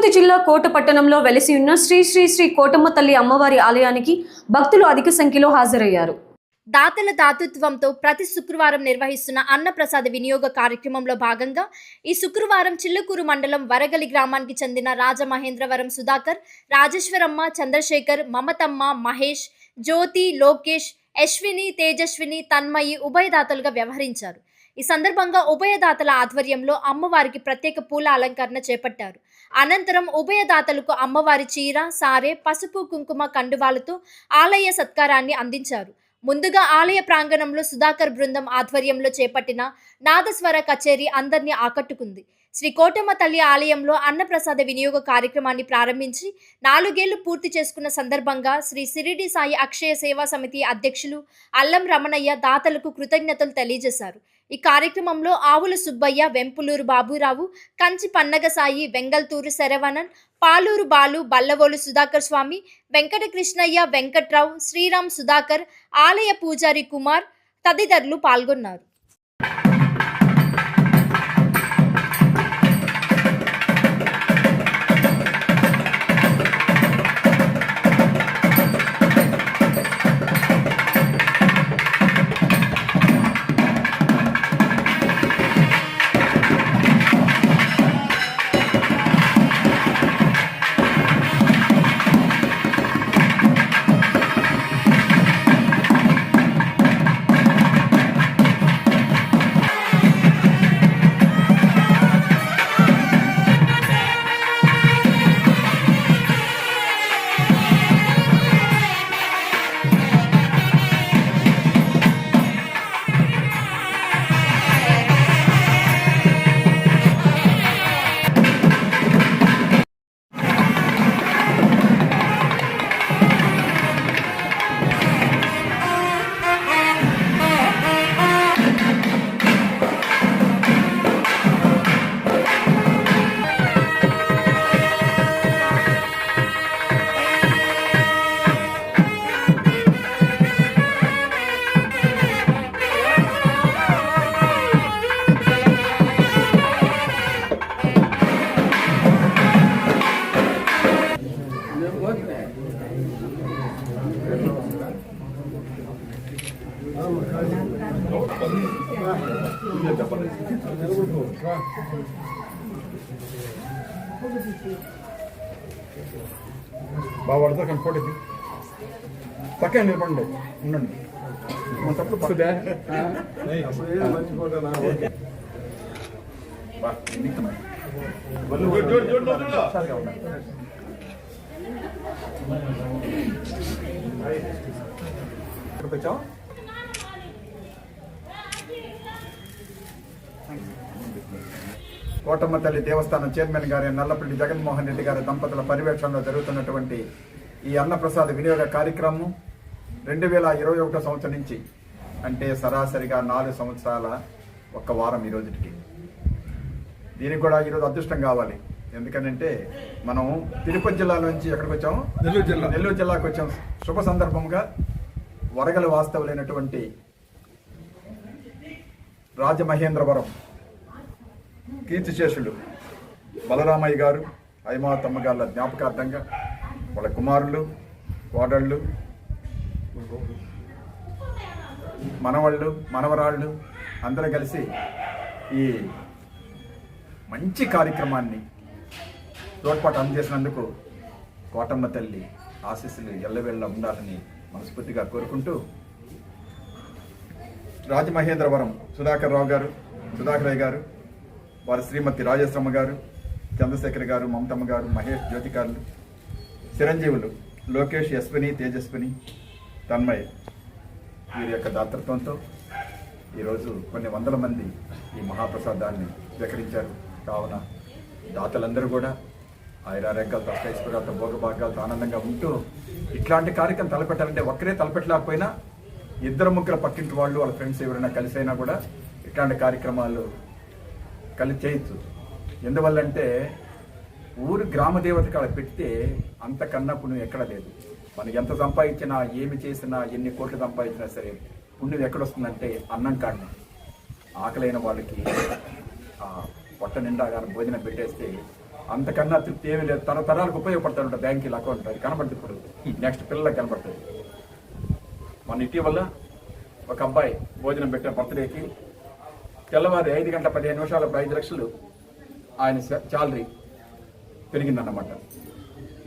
తిరుపతి జిల్లా కోట పట్టణంలో వెలిసి ఉన్న శ్రీ శ్రీ శ్రీ కోటమ్మ తల్లి అమ్మవారి ఆలయానికి భక్తులు అధిక సంఖ్యలో హాజరయ్యారు. దాతల దాతృత్వంతో ప్రతి శుక్రవారం నిర్వహిస్తున్న అన్నప్రసాద వినియోగ కార్యక్రమంలో భాగంగా ఈ శుక్రవారం చిల్లకూరు మండలం వరగలి గ్రామానికి చెందిన రాజమహేంద్రవరం సుధాకర్, రాజేశ్వరమ్మ, చంద్రశేఖర్, మమతమ్మ, మహేష్, జ్యోతి, లోకేష్, అశ్విని, తేజస్విని, తన్మయి ఉభయదాతలుగా వ్యవహరించారు. ఈ సందర్భంగా ఉభయదాతల ఆధ్వర్యంలో అమ్మవారికి ప్రత్యేక పూల అలంకరణ చేపట్టారు. అనంతరం ఉభయదాతలకు అమ్మవారి చీర, సారె, పసుపు, కుంకుమ కండువాలతో ఆలయ సత్కారాన్ని అందించారు. ముందుగా ఆలయ ప్రాంగణంలో సుధాకర్ బృందం ఆధ్వర్యంలో చేపట్టిన నాదస్వర కచేరీ అందరినీ ఆకట్టుకుంది. శ్రీ కోటమ్మ తల్లి ఆలయంలో అన్నప్రసాద వినియోగ కార్యక్రమాన్ని ప్రారంభించి 4 ఏళ్లు పూర్తి చేసుకున్న సందర్భంగా శ్రీ సిరిడి సాయి అక్షయ సేవా సమితి అధ్యక్షులు అల్లం రమణయ్య దాతలకు కృతజ్ఞతలు తెలియజేశారు. ఈ కార్యక్రమంలో ఆవుల సుబ్బయ్య, వెంపులూరు బాబురావు, కంచి పన్నగ సాయి, వెంగల్తూరు శరవణన్, పాలూరు బాలు, బల్లవోలు సుధాకర్ స్వామి, వెంకట కృష్ణయ్య, వెంకట్రావు, శ్రీరామ్ సుధాకర్, ఆలయ పూజారి కుమార్ తదితరులు పాల్గొన్నారు. బాగా కనుకోండి పక్కన నిలబడండి ఉండండి తప్పుడు పక్కదే వచ్చావు. కోటమ్మ తల్లి దేవస్థానం చైర్మన్ గారి నల్లపల్లి జగన్మోహన్ రెడ్డి గారి దంపతుల పర్యవేక్షణలో జరుగుతున్నటువంటి ఈ అన్నప్రసాద వినియోగ కార్యక్రమం 2021 సంవత్సరం నుంచి, అంటే సరాసరిగా 4 సంవత్సరాల 1 వారం ఈ రోజుకి. దీనికి కూడా ఈరోజు అదృష్టం కావాలి. ఎందుకంటే మనం తిరుపతి జిల్లా నుంచి ఎక్కడికి వచ్చాము, నెల్లూరు జిల్లాకు వచ్చాం. శుభ సందర్భంగా వరగల వాస్తవులైనటువంటి రాజమహేంద్రవరం కీర్తిశేషులు బలరామయ్య గారు, ఐమాతమ్మ గారుల జ్ఞాపకార్థంగా వాళ్ళ కుమారులు, కోడళ్ళు, మనవళ్ళు, మనవరాళ్ళు అందరూ కలిసి ఈ మంచి కార్యక్రమాన్ని తోడ్పాటు అందజేసినందుకు కోటమ్మ తల్లి ఆశీస్సులు ఎల్లవేళ్ళ ఉండాలని మనస్ఫూర్తిగా కోరుకుంటూ, రాజమహేంద్రవరం సుధాకర్ రావు గారు, సుధాకరయ్య గారు, వారి శ్రీమతి రాజేశ్వరమ్మ గారు, చంద్రశేఖర్ గారు, మమతమ్మ గారు, మహేష్, జ్యోతికారులు, చిరంజీవులు లోకేష్, అశ్విని, తేజస్విని, తన్మయ్ వీరి యొక్క దాతృత్వంతో ఈరోజు కొన్ని వందల మంది ఈ మహాప్రసాదాన్ని స్వీకరించారు. కావున దాతలందరూ కూడా ఆయురారోగ్యాలతో, అష్టైశ్వర్యాలతో, భోగభాగ్యాలతో ఆనందంగా ఉంటూ ఇట్లాంటి కార్యక్రమం తలపెట్టాలంటే ఒక్కరే తలపెట్టలేకపోయినా 2-3 పక్కింటి వాళ్ళు, వాళ్ళ ఫ్రెండ్స్ ఎవరైనా కలిసి అయినా కూడా ఇట్లాంటి కార్యక్రమాలు కలిసి చేయొచ్చు. ఎందువల్లంటే ఊరు గ్రామ దేవత కాడ పెడితే అంతకన్నా పుణ్యం ఎక్కడ లేదు. మనకి ఎంత సంపాదించినా, ఏమి చేసినా, ఎన్ని కోట్లు సంపాదించినా సరే పుణ్యం ఎక్కడొస్తుందంటే అన్నం కాడనే. ఆకలైన వాళ్ళకి పొట్ట నిండా భోజనం పెట్టేస్తే అంతకన్నా తృప్తి ఏమీ లేదు. తరతరాలకు ఉపయోగపడతాడు బ్యాంకుల అకౌంట్. అది కనబడుతుంది ఇప్పుడు, నెక్స్ట్ పిల్లలకు కనబడుతుంది. మన ఇటీవల ఒక అబ్బాయి భోజనం పెట్టిన బర్త్డేకి తెల్లవారి 5 గంటల 15 నిమిషాలకు 5 లక్షలు ఆయన శాలరీ పెరిగిందన్నమాట.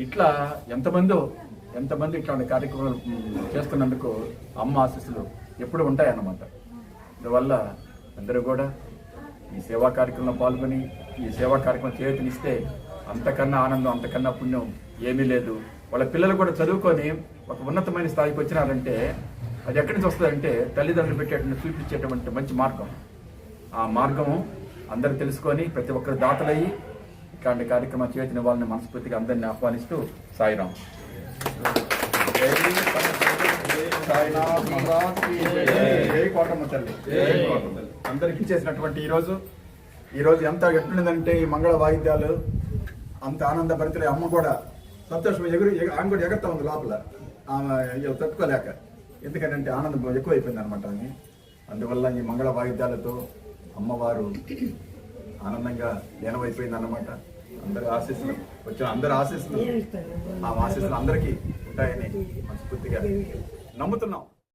ఇట్లా ఎంతమంది ఇట్లాంటి కార్యక్రమాలు చేస్తున్నందుకు అమ్మ ఆశీస్సులు ఎప్పుడు ఉంటాయన్నమాట. అందువల్ల అందరూ కూడా ఈ సేవా కార్యక్రమంలో పాల్గొని ఈ సేవా కార్యక్రమం చేతినిస్తే అంతకన్నా ఆనందం, అంతకన్నా పుణ్యం ఏమీ లేదు. వాళ్ళ పిల్లలు కూడా చదువుకొని ఒక ఉన్నతమైన స్థాయికి వచ్చినారంటే అది ఎక్కడి నుంచి వస్తుందంటే తల్లిదండ్రులు పెట్టేటువంటి చూపించేటువంటి మంచి మార్గం. ఆ మార్గము అందరూ తెలుసుకొని ప్రతి ఒక్కరు దాతలయ్యి ఇట్లాంటి కార్యక్రమం చేతిని వాళ్ళని మనస్ఫూర్తిగా అందరినీ ఆహ్వానిస్తూ సాయిరాం. జై కోటమ్మ తల్లి. అందరికి ఇచ్చేసినటువంటి ఈరోజు ఎంత ఎట్లుందంటే ఈ మంగళ వాయిద్యాలు అంత ఆనందభరితులే. అమ్మ కూడా సంతోషం ఆమె కూడా ఎగరుతా ఉంది లోపల, ఆమె తట్టుకోలేక. ఎందుకంటే ఆనందం ఎక్కువైపోయింది అనమాట అని. అందువల్ల ఈ మంగళ వాయిద్యాలతో అమ్మవారు ఆనందంగా లీనమైపోయింది అన్నమాట. అందరి ఆశీస్సులు అందరి ఆశీస్సులు అందరికీ ఉంటాయని మనస్ఫూర్తిగా నమ్ముతున్నాం.